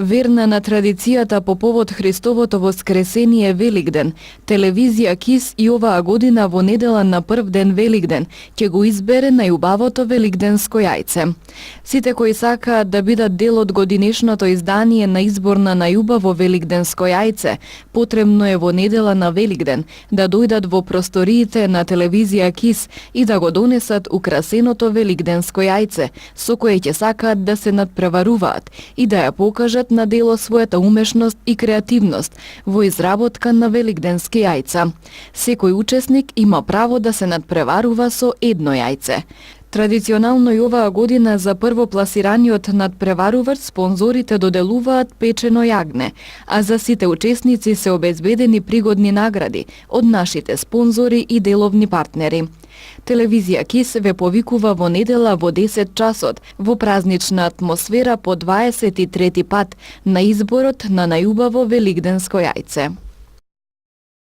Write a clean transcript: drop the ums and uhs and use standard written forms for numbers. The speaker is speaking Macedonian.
Верна на традицијата по повод Христовото воскресение Великден, телевизија КИС и оваа година во недела на прв ден Великден ќе го избере најубавото великденско јајце. Сите кои сакаат да бидат дел од годинешното издание на избор на најубаво великденско јајце, потребно е во недела на Великден да дојдат во просториите на телевизија КИС и да го донесат украсеното великденско јајце, со кое ќе сакаат да се надпреваруваат и да ја покажат на дело својата умешност и креативност во изработка на великденски јајца. Секој учесник има право да се надпреварува со едно јајце. Традиционално и оваа година за првопласираниот надпреварувач спонзорите доделуваат печено јагне, а за сите учесници се обезбедени пригодни награди од нашите спонзори и деловни партнери. Телевизија КИС ве повикува во недела во 10 часот во празнична атмосфера по 23 пат на изборот на најубаво великденско јајце.